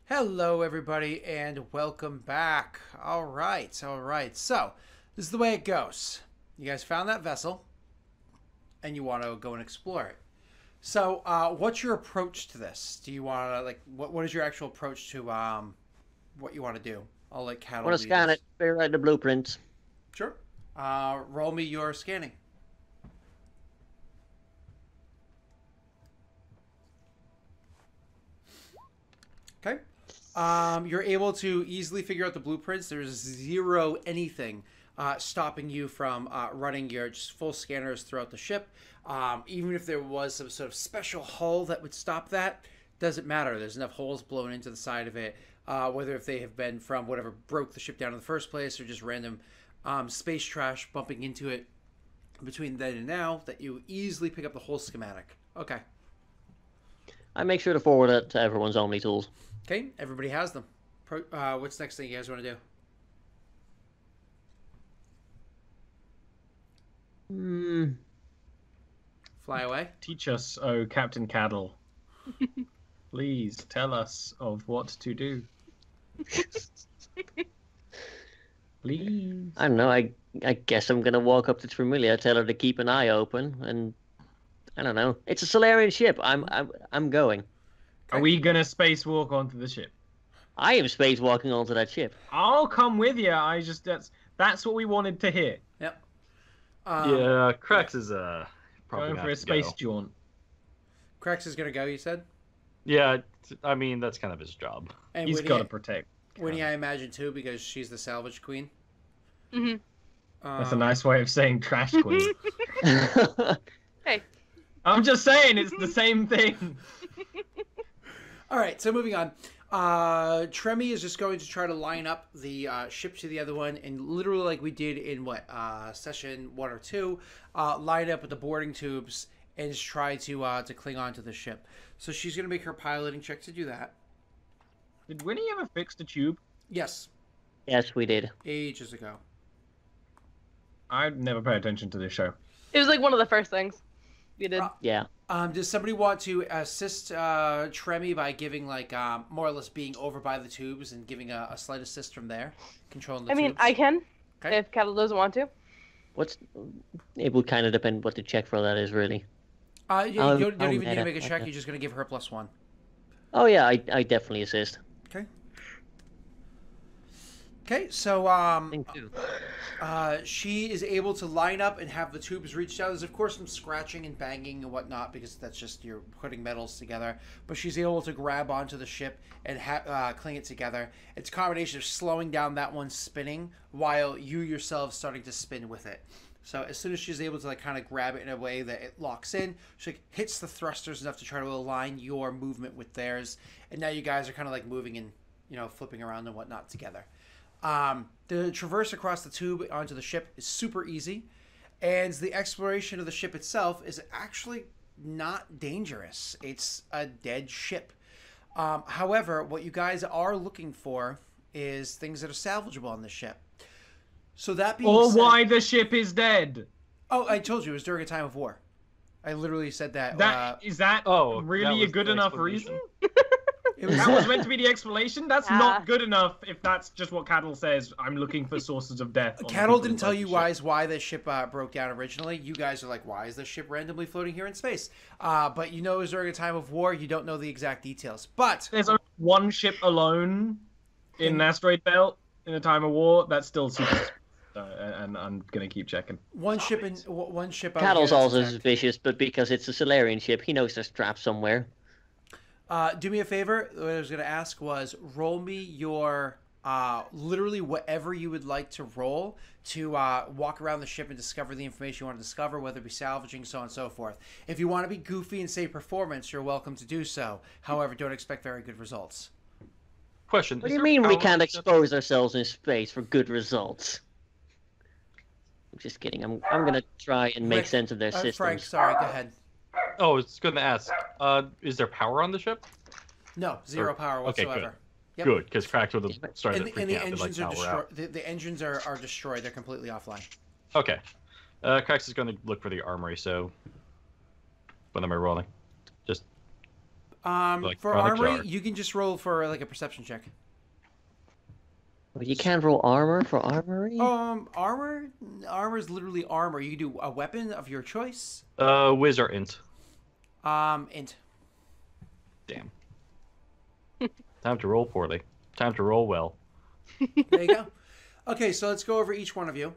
Hello, everybody, and welcome back. All right. So, this is the way it goes. You guys found that vessel, and you want to go and explore it. So, what's your approach to this? Do you want to what is your actual approach to what you want to do? I'll let I Cattle want to lead scan us. it, figure out the blueprints. Sure. Roll me your scanning. Okay. You're able to easily figure out the blueprints. There's zero anything stopping you from running your just full scanners throughout the ship. Even if there was some sort of special hull that would stop that, doesn't matter. There's enough holes blown into the side of it, whether if they have been from whatever broke the ship down in the first place or just random space trash bumping into it between then and now, that you easily pick up the whole schematic. Okay. I make sure to forward it to everyone's Omni tools. Okay, everybody has them. What's the next thing you guys want to do? Hmm. Fly away? Teach us, oh Captain Caddle. Please tell us of what to do. Please. I don't know. I guess I'm gonna walk up to Tremilia, tell her to keep an eye open, and I don't know. It's a Solarian ship. I'm going. Are we gonna spacewalk onto the ship? I am spacewalking onto that ship. I'll come with you. That's what we wanted to hear. Yep. Yeah, Crex is probably Going gonna for a have to space go. jaunt. Crex is going to go, you said? Yeah, I mean that's kind of his job. And He's got to protect. Winnie, I imagine, too, because she's the salvage queen. Mm-hmm. That's a nice way of saying trash queen. Hey. I'm just saying it's the same thing. All right, so moving on. Tremi is just going to try to line up the ship to the other one, and literally like we did in session 1 or 2, line up with the boarding tubes and just try to cling on to the ship. So she's going to make her piloting check to do that. Did Winnie ever fix the tube? Yes, Yes, we did. ages ago. I never pay attention to this show. It was like one of the first things we did. Yeah. Does somebody want to assist Tremi by giving more or less being over by the tubes and giving a slight assist from there, controlling the I mean, tubes? I can, Okay. if Cattle doesn't want to. It would kind of depend what the check for that is, really. You don't even need to meta, make a check. okay. You're just going to give her +1. Oh yeah, I definitely assist. Okay. Okay, so I think too. she is able to line up and have the tubes reached out. There's of course some scratching and banging and whatnot because that's just you're putting metals together. But she's able to grab onto the ship and cling it together. It's a combination of slowing down that one spinning while you yourself starting to spin with it. So as soon as she's able to kind of grab it in a way that it locks in, she hits the thrusters enough to try to align your movement with theirs. And now you guys are kind of moving and flipping around and whatnot together. The traverse across the tube onto the ship is super easy, and the exploration of the ship itself is actually not dangerous. It's a dead ship. However, what you guys are looking for is things that are salvageable on the ship. So that being Or said, why the ship is dead. Oh, I told you it was during a time of war. I literally said that. Is that Oh, really that a was good the enough explanation? reason? That was meant to be the explanation? That's Ah. not good enough if that's just what Cattle says. I'm looking for sources of death. on the Cattle people didn't tell inside you the ship. why the ship broke down originally. You guys are like, why is the ship randomly floating here in space? But you know it was during a time of war. You don't know the exact details. But There's only one ship alone in an asteroid belt in a time of war. That's still super. And I'm gonna keep checking. one ship out Cattle's here that's also intact. suspicious, but because it's a Solarian ship, he knows there's traps somewhere. Do me a favor. What I was going to ask was roll me your literally whatever you would like to roll to walk around the ship and discover the information you want to discover, whether it be salvaging, so on and so forth. If you want to be goofy and say performance, you're welcome to do so. However, don't expect very good results. Question. What is do you there mean we power can't on the ship? expose ourselves in space for good results? I'm just kidding. I'm gonna try and make Rick, sense of their systems. Frank, sorry, go ahead. Oh, I was going to ask. Is there power on the ship? No, zero power Okay, whatsoever. Yep. Good, because Crax would have started And, to and freak the out. engines are "Now we're destroyed. out." The engines are destroyed. They're completely offline. Okay. Crax is going to look for the armory. So, what am I rolling? Just For Electronic armory, jar. you can just roll for like a perception check. You can't roll armor for armory? Armor is literally armor. You can do a weapon of your choice. Whiz or int. Int. Damn. Time to roll poorly. Time to roll well. There you go. Okay, so let's go over each one of you.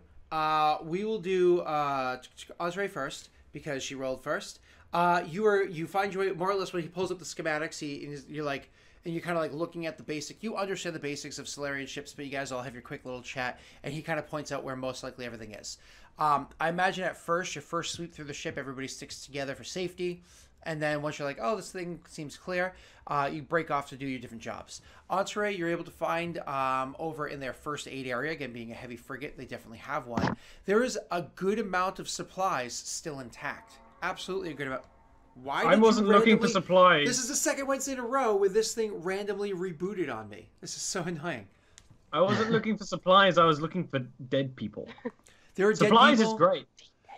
We will do Osray first because she rolled first. You find your way more or less when he pulls up the schematics. You're like, and you're kind of like looking at the basic. You understand the basics of Solarian ships, but you guys all have your quick little chat, and he kind of points out where most likely everything is. I imagine at first, your first sweep through the ship, everybody sticks together for safety. And then once you're like, oh, this thing seems clear, you break off to do your different jobs. Entree, you're able to find over in their first aid area. Again, being a heavy frigate, they definitely have one. There is a good amount of supplies still intact. Absolutely a good amount. I wasn't looking for supplies. This is the second Wednesday in a row where this thing randomly rebooted on me. This is so annoying. I wasn't looking for supplies. I was looking for dead people. There are supplies dead people, is great.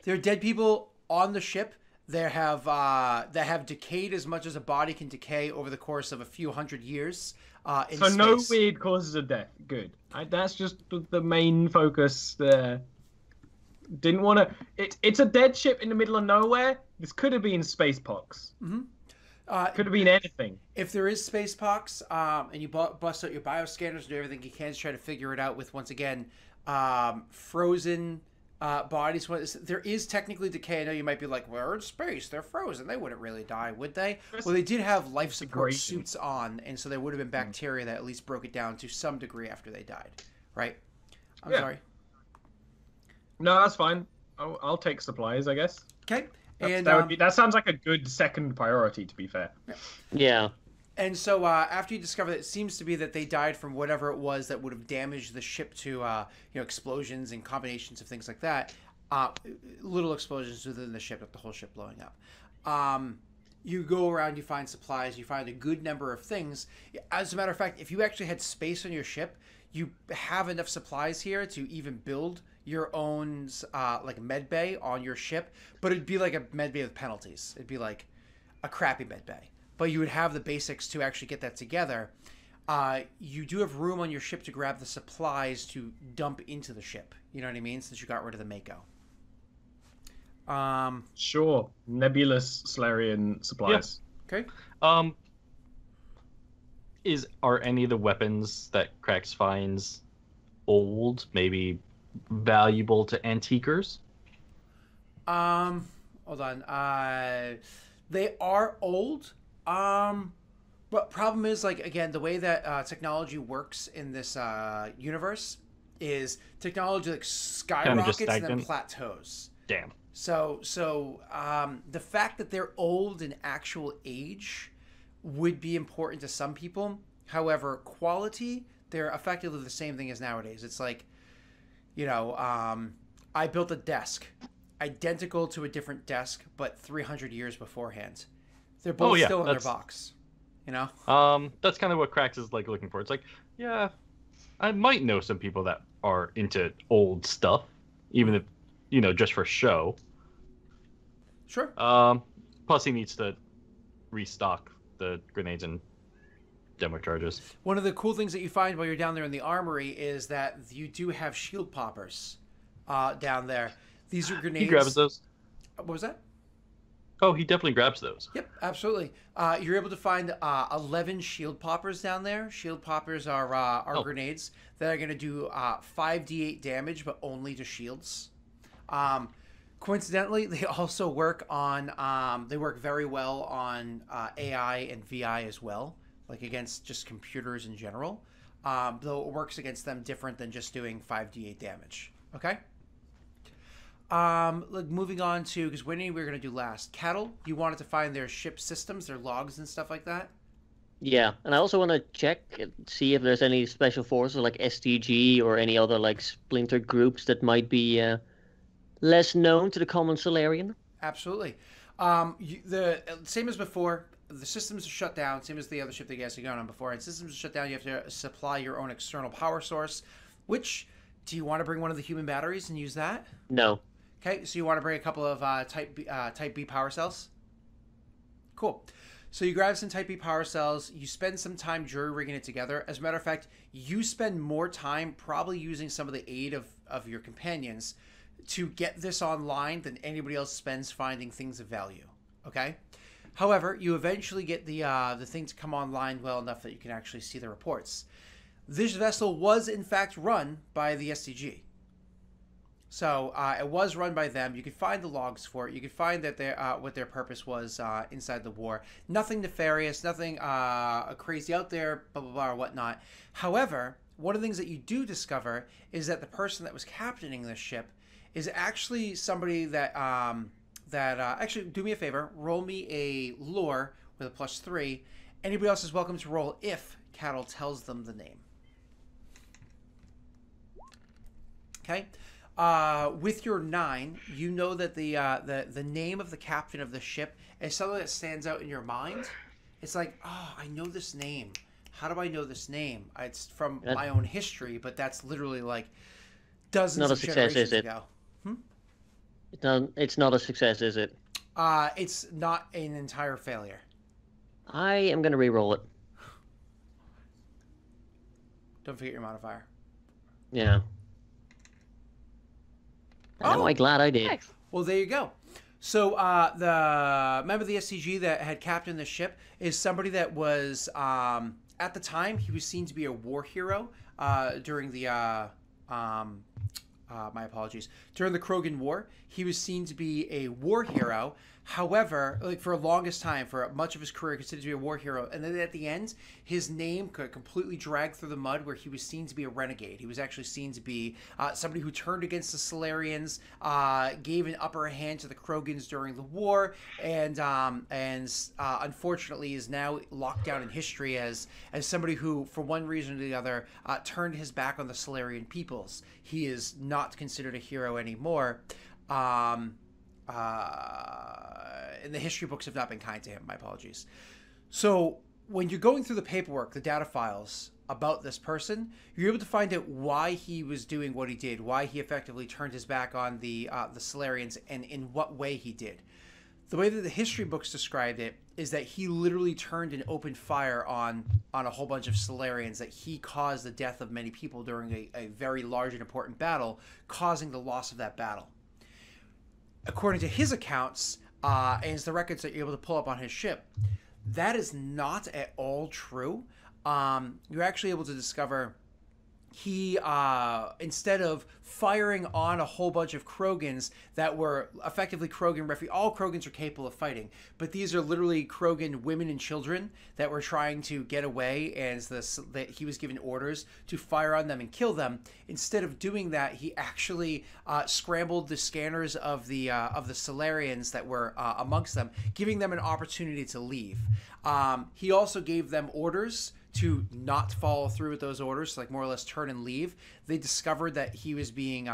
There are dead people on the ship. That have decayed as much as a body can decay over the course of a few hundred years. In so space. No weird causes of death. Good. That's just the main focus there. Didn't want to. It's a dead ship in the middle of nowhere. This could have been space pox. Mm-hmm. Could have been anything. If there is space pox, and you bust out your bioscanners, do everything you can to try to figure it out with once again frozen. Bodies. There is technically decay. I know you might be like, "We're in space. They're frozen. They wouldn't really die, would they?" Well, they did have life support suits on, and so there would have been bacteria that at least broke it down to some degree after they died. Right? I'm sorry. No, that's fine. I'll take supplies, I guess. Okay. And that sounds like a good second priority, to be fair. Yeah. And so after you discover that, it seems to be that they died from whatever it was that would have damaged the ship to explosions and combinations of things like that. Little explosions within the ship, not the whole ship blowing up. You go around, you find supplies, you find a good number of things. As a matter of fact, if you actually had space on your ship, you have enough supplies here to even build your own like med bay on your ship. But it'd be like a med bay with penalties. It'd be like a crappy med bay. But you would have the basics to actually get that together. You do have room on your ship to grab the supplies to dump into the ship. You know what I mean? Since you got rid of the Mako. Sure. Nebulous Solarian supplies. Yeah. Okay. Are any of the weapons that Krax finds old, maybe valuable to antiquers? Hold on. They are old. But problem is, like, again, the way that technology works in this universe is technology like skyrockets and then plateaus. Damn. So the fact that they're old in actual age would be important to some people. However, quality, they're effectively the same thing as nowadays. It's like, I built a desk identical to a different desk, but 300 years beforehand. They're both still in their box, That's kind of what Krax is like looking for. It's like, yeah, I might know some people that are into old stuff, even if, just for show. Sure. Plus he needs to restock the grenades and demo charges. One of the cool things that you find while you're down there in the armory is that you do have shield poppers down there. These are grenades. He grabs those. What was that? Oh, he definitely grabs those. Yep, absolutely. You're able to find 11 shield poppers down there. Shield poppers are grenades that are going to do 5d8 damage, but only to shields. Coincidentally, they also work on. They work very well on AI and VI as well, like against just computers in general. Though it works against them different than just doing 5d8 damage. Okay. Moving on to, because we're going to do last. Cattle, you wanted to find their ship systems, their logs and stuff like that? Yeah, and I also want to check, see if there's any special forces like STG or any other like splintered groups that might be less known to the common Solarian. Absolutely. The same as before, the systems are shut down, same as the other ship that you guys have gone on before. And systems are shut down, you have to supply your own external power source, which, do you want to bring one of the human batteries and use that? No. Okay, so you want to bring a couple of Type B power cells? Cool. So you grab some Type B power cells, you spend some time jury rigging it together. As a matter of fact, you spend more time probably using some of the aid of your companions to get this online than anybody else spends finding things of value. Okay? However, you eventually get the thing to come online well enough that you can actually see the reports. This vessel was in fact run by the SDG. So it was run by them. You could find the logs for it. You could find that what their purpose was inside the war. Nothing nefarious, nothing crazy out there, blah, blah, blah, or whatnot. However, one of the things that you do discover is that the person that was captaining this ship is actually somebody that, actually, do me a favor, roll me a lore with a +3. Anybody else is welcome to roll if Cattle tells them the name. Okay? With your 9, you know that the name of the captain of the ship is something that stands out in your mind. It's like, oh, I know this name. How do I know this name? It's from my own history, but that's literally like dozens of generations ago. It's not a success, is it? It's not an entire failure. I am going to re-roll it. Don't forget your modifier. Yeah. And am I glad I did? Thanks. Well, there you go. So the member of the SCG that had captained the ship is somebody that was, at the time, he was seen to be a war hero during the, my apologies, during the Krogan War. He was seen to be a war hero. However, like for the longest time, for much of his career, considered to be a war hero. And then at the end, his name got completely dragged through the mud where he was seen to be a renegade. He was actually seen to be somebody who turned against the Solarians, gave an upper hand to the Krogans during the war, and unfortunately is now locked down in history as somebody who, for one reason or the other, turned his back on the Solarian peoples. He is not considered a hero anymore. And the history books have not been kind to him. My apologies. So when you're going through the paperwork, the data files about this person, you're able to find out why he was doing what he did, why he effectively turned his back on the Solarians, and in what way he did. The way that the history books described it is that he literally turned and opened fire on a whole bunch of Solarians, that he caused the death of many people during a very large and important battle, causing the loss of that battle. According to his accounts, and the records that you're able to pull up on his ship, that is not at all true. You're actually able to discover he, instead of firing on a whole bunch of Krogans that were effectively Krogan refugees, all Krogans are capable of fighting, but these are literally Krogan women and children that were trying to get away, and that he was given orders to fire on them and kill them. Instead of doing that, he actually scrambled the scanners of the Solarians that were amongst them, giving them an opportunity to leave. He also gave them orders to not follow through with those orders, like more or less turn and leave. They discovered that he was being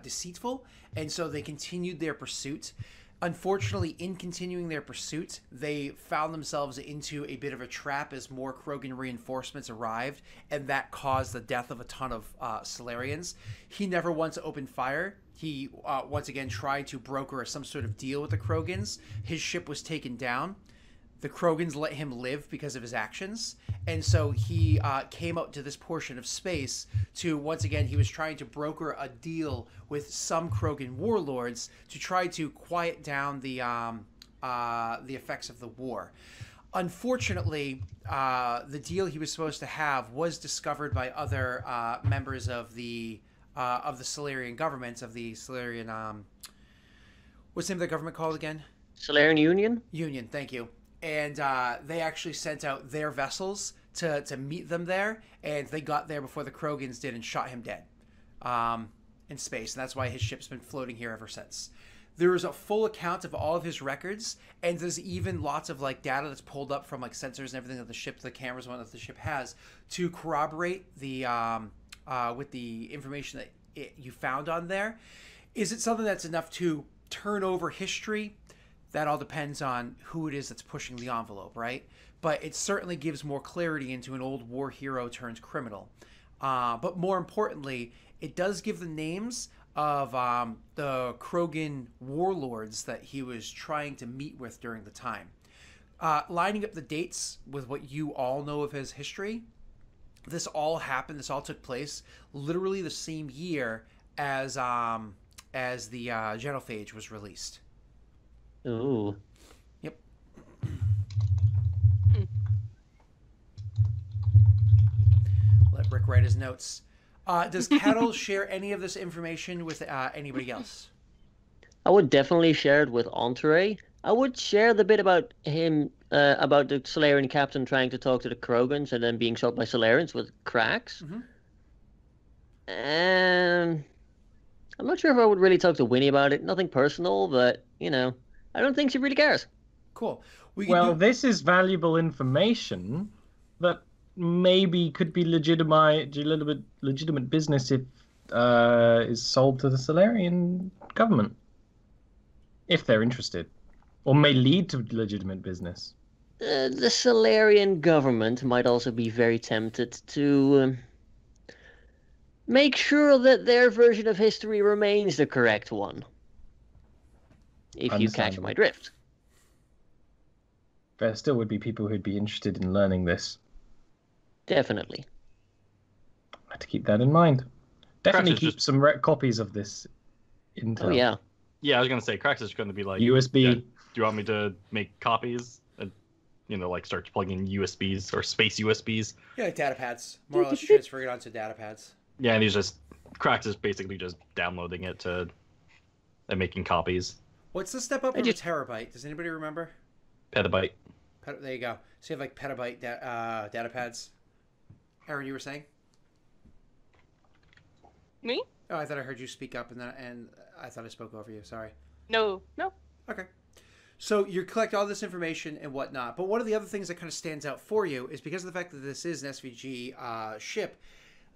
deceitful, and so they continued their pursuit. Unfortunately, in continuing their pursuit, they found themselves into a bit of a trap as more Krogan reinforcements arrived, and that caused the death of a ton of Solarians. He never once opened fire. He once again tried to broker some sort of deal with the Krogans. His ship was taken down. The Krogans let him live because of his actions, and so he came out to this portion of space to, once again, he was trying to broker a deal with some Krogan warlords to try to quiet down the effects of the war. Unfortunately, the deal he was supposed to have was discovered by other members of the Solarian government, of the Solarian, what's the name of the government called again? Solarian Union? Union, thank you. And they actually sent out their vessels to meet them there, and they got there before the Krogans did and shot him dead in space. And that's why his ship's been floating here ever since. There is a full account of all of his records, and there's even lots of like data that's pulled up from like sensors and everything that the ship, the cameras, one that the ship has to corroborate the with the information that you found on there. Is it something that's enough to turn over history? That all depends on who it is that's pushing the envelope, right? But it certainly gives more clarity into an old war hero turned criminal. But more importantly, it does give the names of the Krogan warlords that he was trying to meet with during the time. lining up the dates with what you all know of his history, this all happened. This all took place literally the same year as the Genophage was released. Ooh. Yep. Let Rick write his notes. Does Kettle share any of this information with anybody else? I would definitely share it with Entree. I would share the bit about him, about the Solarian captain trying to talk to the Krogans and then being shot by Solarians with cracks. Mm-hmm. And I'm not sure if I would really talk to Winnie about it. Nothing personal, but, you know, I don't think she really cares. Cool. Well, this is valuable information that maybe could be legitimate business if is sold to the Solarian government, if they're interested, or may lead to legitimate business. The Solarian government might also be very tempted to make sure that their version of history remains the correct one. If you catch my drift. There still would be people who'd be interested in learning this. Definitely. I have to keep that in mind. Definitely Crash is keep just- some copies of this intel. Oh, yeah. Yeah, I was gonna say Crax is gonna be like USB. "Yeah, do you want me to make copies? And like start plugging USBs or space USBs. Yeah, like data pads. More or less transferring it onto data pads. Yeah, and Crax is basically just downloading it and making copies. What's the step up from a terabyte? Does anybody remember? Petabyte. There you go. So you have like petabyte data pads. Aaron, you were saying? Me? Oh, I thought I heard you speak up, and I thought I spoke over you. Sorry. No. Okay. So you collect all this information and whatnot, but one of the other things that kind of stands out for you is because of the fact that this is an SVG ship,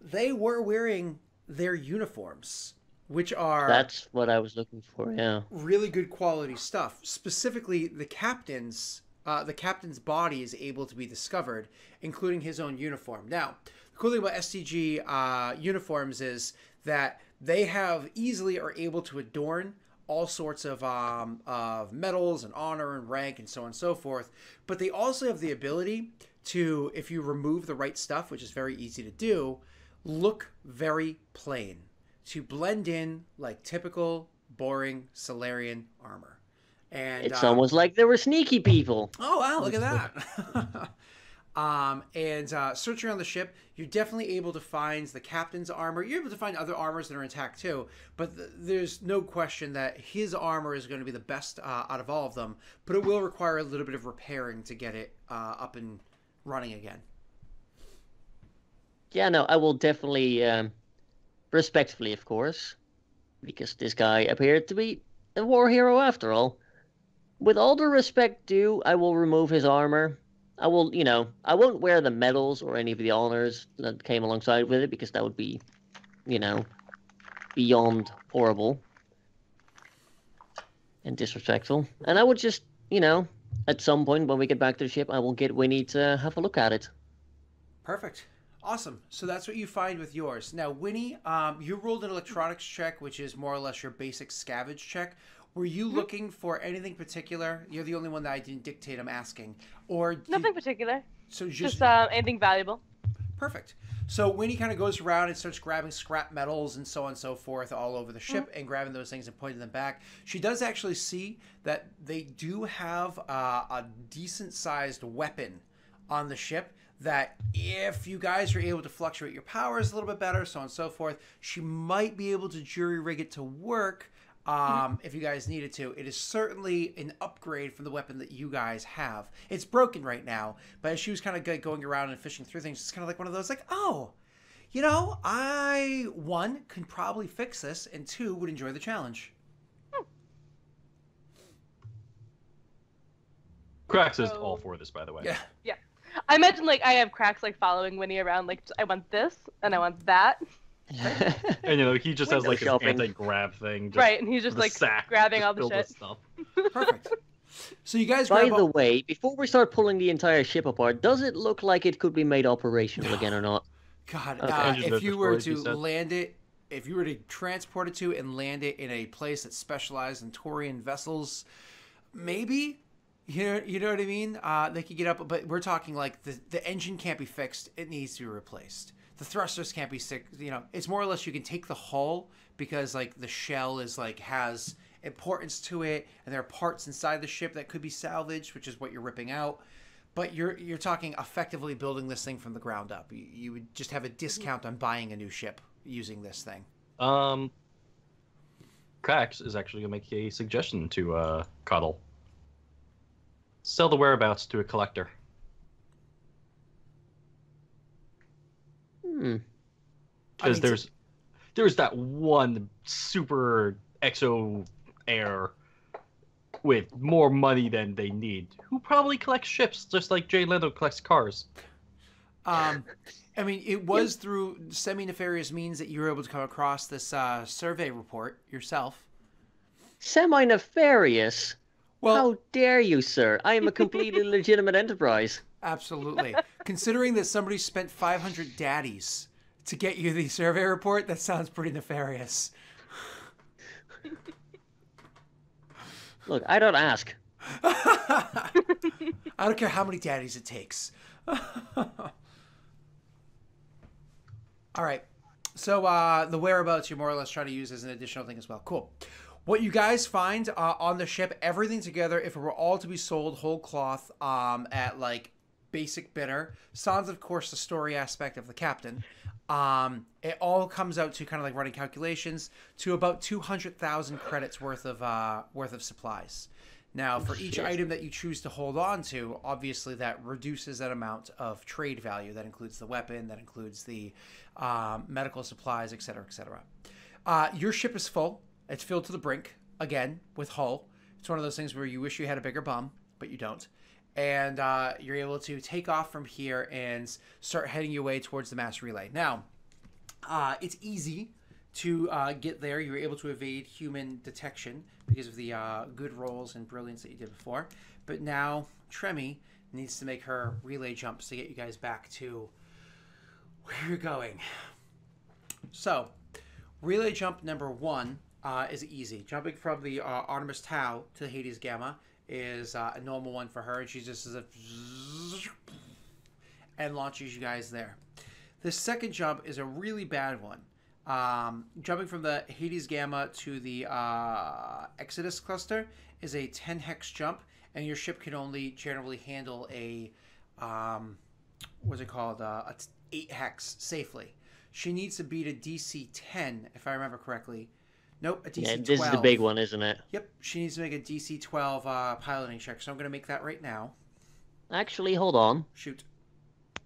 they were wearing their uniforms, which are... That's what I was looking for, yeah. Really good quality stuff. Specifically, the captain's body is able to be discovered, including his own uniform. Now, the cool thing about STG uniforms is that they have easily are able to adorn all sorts of medals and honor and rank and so on and so forth. But they also have the ability to, if you remove the right stuff, which is very easy to do, look very plain. To blend in like typical, boring Solarian armor. And it's almost like they were sneaky people. Oh, wow, look at that. Searching around the ship, you're definitely able to find the captain's armor. You're able to find other armors that are intact too, but there's no question that his armor is going to be the best out of all of them, but it will require a little bit of repairing to get it up and running again. Yeah, no, I will definitely, respectfully, of course, because this guy appeared to be a war hero after all. With all the respect due, I will remove his armor. I will, I won't wear the medals or any of the honors that came alongside with it because that would be, beyond horrible and disrespectful. And I would just, at some point when we get back to the ship, I will get Winnie to have a look at it. Perfect. Awesome. So that's what you find with yours. Now, Winnie, you rolled an electronics check, which is more or less your basic scavenge check. Were you looking for anything particular? You're the only one that I didn't dictate. I'm asking, or Nothing particular. So just anything valuable. Perfect. So Winnie kind of goes around and starts grabbing scrap metals and so on and so forth all over the ship and grabbing those things and pointing them back. She does actually see that they do have a decent-sized weapon on the ship that if you guys are able to fluctuate your powers a little bit better, so on and so forth, she might be able to jury-rig it to work if you guys needed to. It is certainly an upgrade from the weapon that you guys have. It's broken right now, but as she was kind of going around and fishing through things, it's kind of like one of those like, oh, I, one, can probably fix this, and two, would enjoy the challenge. Crax is all for this, by the way. Yeah. I imagine I have Cracks following Winnie around I want this and I want that. And he just has Window his shopping. anti-grab thing. Just Right, and he's just sack, grabbing just all the filled shit. with stuff. Perfect. So you guys By grab the way, before we start pulling the entire ship apart, does it look like it could be made operational again or not? God, Okay. if you were Destroyed, you to said? land it, if you were to transport it to and land it in a place that specialized in Taurian vessels, maybe You know what I mean? They could get up, but we're talking like the engine can't be fixed. It needs to be replaced. The thrusters can't be sick. You know, it's more or less you can take the hull because like the shell is like has importance to it, and there are parts inside the ship that could be salvaged, which is what you're ripping out. But you're talking effectively building this thing from the ground up. You would just have a discount on buying a new ship using this thing. Cracks is actually gonna make a suggestion to Cuddle. Sell the whereabouts to a collector. Because there's that one super exo heir with more money than they need, who probably collects ships just like Jay Leno collects cars. I mean, it was through semi-nefarious means that you were able to come across this survey report yourself. Semi-nefarious? Well, how dare you, sir? I am a completely legitimate enterprise. Absolutely. Considering that somebody spent 500 daddies to get you the survey report, that sounds pretty nefarious. Look, I don't ask. I don't care how many daddies it takes. All right. So the whereabouts you're more or less trying to use as an additional thing as well. Cool. What you guys find on the ship, everything together, if it were all to be sold whole cloth at like basic bidder, sans of course the story aspect of the captain, it all comes out to kind of like running calculations to about 200,000 credits worth of supplies. Now, for each item that you choose to hold on to, obviously that reduces that amount of trade value. That includes the weapon, that includes the medical supplies, etc., etc. Your ship is full. It's filled to the brink, again, with hull. It's one of those things where you wish you had a bigger bum, but you don't. And you're able to take off from here and start heading your way towards the mass relay. Now, it's easy to get there. You're able to evade human detection because of the good rolls and brilliance that you did before. But now, Tremi needs to make her relay jumps to get you guys back to where you're going. So, relay jump number 1 is easy. Jumping from the Artemis Tau to the Hades Gamma is a normal one for her, and she just does a and launches you guys there. The second jump is a really bad one. Jumping from the Hades Gamma to the Exodus cluster is a 10 hex jump, and your ship can only generally handle a what's it called? A 8 hex safely. She needs to beat a DC 10, if I remember correctly. Nope, a DC 12. Yeah, this is the big one, isn't it? Yep, she needs to make a DC 12 piloting check, so I'm going to make that right now. Actually, hold on. Shoot.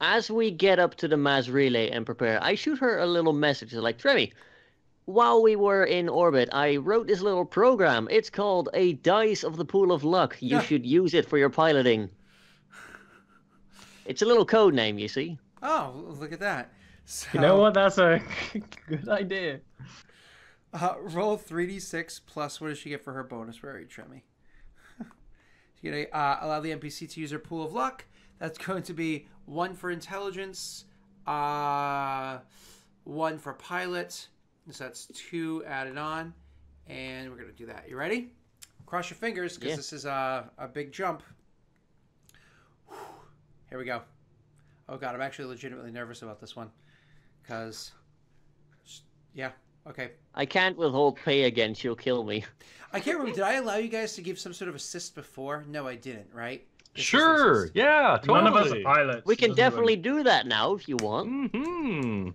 As we get up to the mass relay and prepare, I shoot her a little message like, Tremi, while we were in orbit, I wrote this little program. It's called a Dice of the Pool of Luck. You should use it for your piloting. It's a little code name, you see. Oh, look at that. So, you know what? That's a good idea. Roll 3d6 plus what does she get for her bonus? Where are you, Tremi? She's going to allow the NPC to use her pool of luck. That's going to be 1 for intelligence, 1 for pilot. So that's 2 added on. And we're going to do that. You ready? Cross your fingers because this is a big jump. Here we go. Oh, God. I'm actually legitimately nervous about this one. Because, yeah. Okay. I can't withhold pay again. She'll kill me. I can't remember. Did I allow you guys to give some sort of assist before? No, I didn't, right? Sure. Yeah, totally. None of us are pilots. We can definitely do that now if you want. Mm-hmm.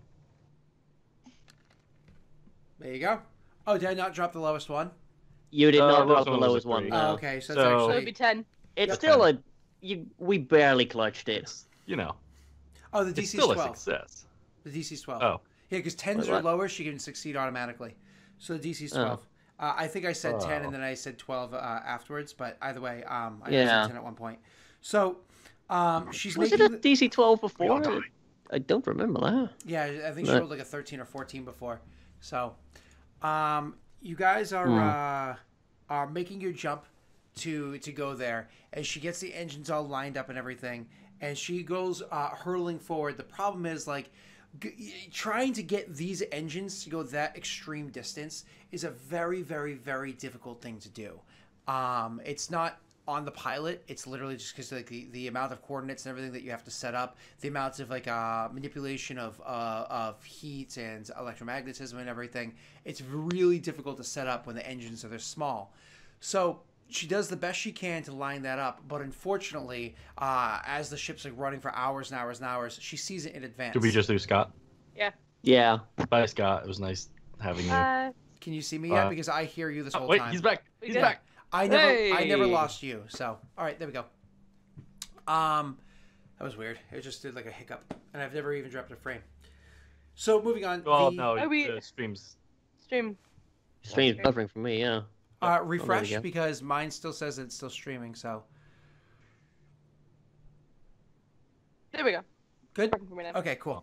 There you go. Oh, did I not drop the lowest one? You did not drop lowest the one was a lowest one. 3. No. Oh, okay, so it's So it actually... would be 10. It's still a... we barely clutched it. You know, Oh, the it's DC's still 12. a success. The DC's 12. Oh. Yeah, because 10s Wait, are what? lower, she can succeed automatically. So the DC's 12. I think I said 10 and then I said 12 afterwards, but either way, I said 10 at one point. So she's Was making... it a DC 12 all before? die. I don't remember that. Yeah, I think she rolled like a 13 or 14 before. So you guys are making your jump to go there, and she gets the engines all lined up and everything, and she goes hurtling forward. The problem is like trying to get these engines to go that extreme distance is a very, very, very difficult thing to do. It's not on the pilot, it's literally just because like the amount of coordinates and everything that you have to set up, the amounts of like manipulation of heat and electromagnetism and everything. It's really difficult to set up when the engines are this small. So she does the best she can to line that up, but unfortunately, as the ship's like running for hours and hours and hours, she sees it in advance. Did we just lose Scott? Yeah. Bye, Scott. It was nice having you. Can you see me yet? Because I hear you this whole Wait, time. he's back. He's Yeah. back. I never Hey! lost you. So, all right, there we go. That was weird. It just did like a hiccup, and I've never even dropped a frame. So, moving on. Well, the, no, Are we- the stream's. Stream. Stream's buffering for me, yeah. refresh go. because mine still says it's still streaming. So, There we go. good. Working for me now. Okay, cool.